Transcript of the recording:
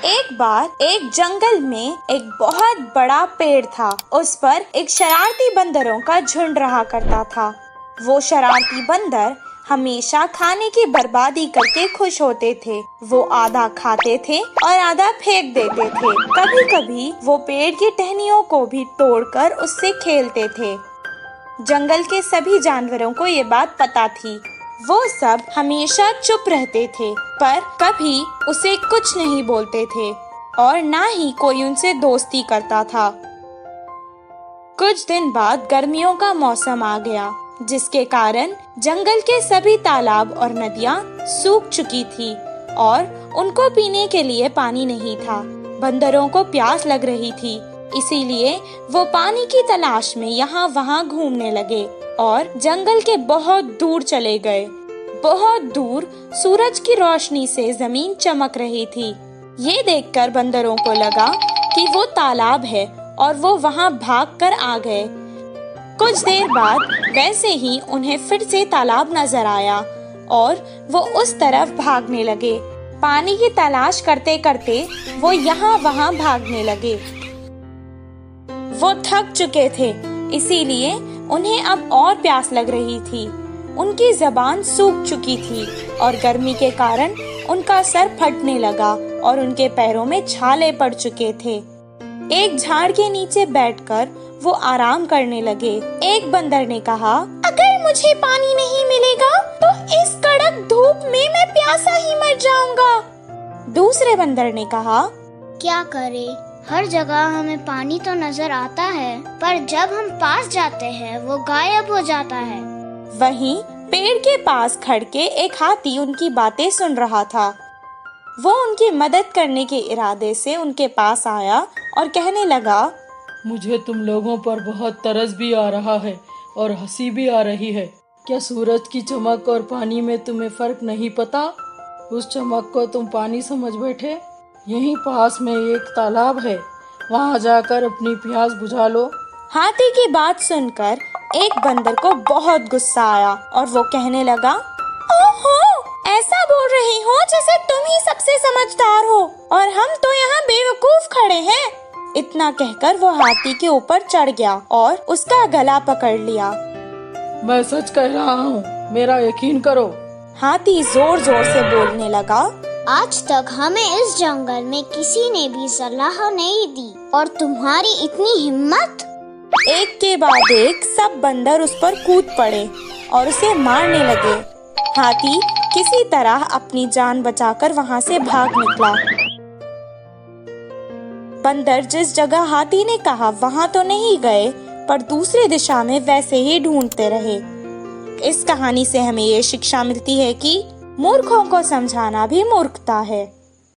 एक बार एक जंगल में एक बहुत बड़ा पेड़ था। उस पर एक शरारती बंदरों का झुंड रहा करता था। वो शरारती बंदर हमेशा खाने की बर्बादी करके खुश होते थे। वो आधा खाते थे और आधा फेंक देते थे। कभी कभी वो पेड़ की टहनियों को भी तोड़कर उससे खेलते थे। जंगल के सभी जानवरों को ये बात पता थी। वो सब हमेशा चुप रहते थे, पर कभी उसे कुछ नहीं बोलते थे और ना ही कोई उनसे दोस्ती करता था। कुछ दिन बाद गर्मियों का मौसम आ गया, जिसके कारण जंगल के सभी तालाब और नदियाँ सूख चुकी थी और उनको पीने के लिए पानी नहीं था। बंदरों को प्यास लग रही थी, इसीलिए वो पानी की तलाश में यहाँ वहाँ घूमने लगे और जंगल के बहुत दूर चले गए। बहुत दूर सूरज की रोशनी से जमीन चमक रही थी। ये देखकर बंदरों को लगा कि वो तालाब है और वो वहाँ भागकर आ गए। कुछ देर बाद वैसे ही उन्हें फिर से तालाब नजर आया और वो उस तरफ भागने लगे। पानी की तलाश करते करते वो यहाँ वहाँ भागने लगे। वो थक चुके थे, इसीलिए उन्हें अब और प्यास लग रही थी। उनकी जबान सूख चुकी थी और गर्मी के कारण उनका सर फटने लगा और उनके पैरों में छाले पड़ चुके थे। एक झाड़ के नीचे बैठकर वो आराम करने लगे। एक बंदर ने कहा, अगर मुझे पानी नहीं मिलेगा तो इस कड़क धूप में मैं प्यासा ही मर जाऊंगा। दूसरे बंदर ने कहा, क्या करे, हर जगह हमें पानी तो नजर आता है, पर जब हम पास जाते हैं वो गायब हो जाता है। वहीं पेड़ के पास खड़ के एक हाथी उनकी बातें सुन रहा था। वो उनकी मदद करने के इरादे से उनके पास आया और कहने लगा, मुझे तुम लोगों पर बहुत तरस भी आ रहा है और हंसी भी आ रही है। क्या सूरज की चमक और पानी में तुम्हें फर्क नहीं पता? उस चमक को तुम पानी समझ बैठे। यहीं पास में एक तालाब है, वहाँ जाकर अपनी प्यास बुझा लो। हाथी की बात सुनकर एक बंदर को बहुत गुस्सा आया और वो कहने लगा, ओहो, ऐसा बोल रही हो जैसे तुम ही सबसे समझदार हो और हम तो यहाँ बेवकूफ खड़े हैं। इतना कहकर वो हाथी के ऊपर चढ़ गया और उसका गला पकड़ लिया। मैं सच कह रहा हूँ, मेरा यकीन करो। हाथी जोर जोर से बोलने लगा, आज तक हमें इस जंगल में किसी ने भी सलाह नहीं दी और तुम्हारी इतनी हिम्मत। एक के बाद एक सब बंदर उस पर कूद पड़े और उसे मारने लगे। हाथी किसी तरह अपनी जान बचाकर वहाँ से भाग निकला। बंदर जिस जगह हाथी ने कहा वहाँ तो नहीं गए, पर दूसरी दिशा में वैसे ही ढूंढते रहे। इस कहानी से हमें ये शिक्षा मिलती है कि मूर्खों को समझाना भी मूर्खता है।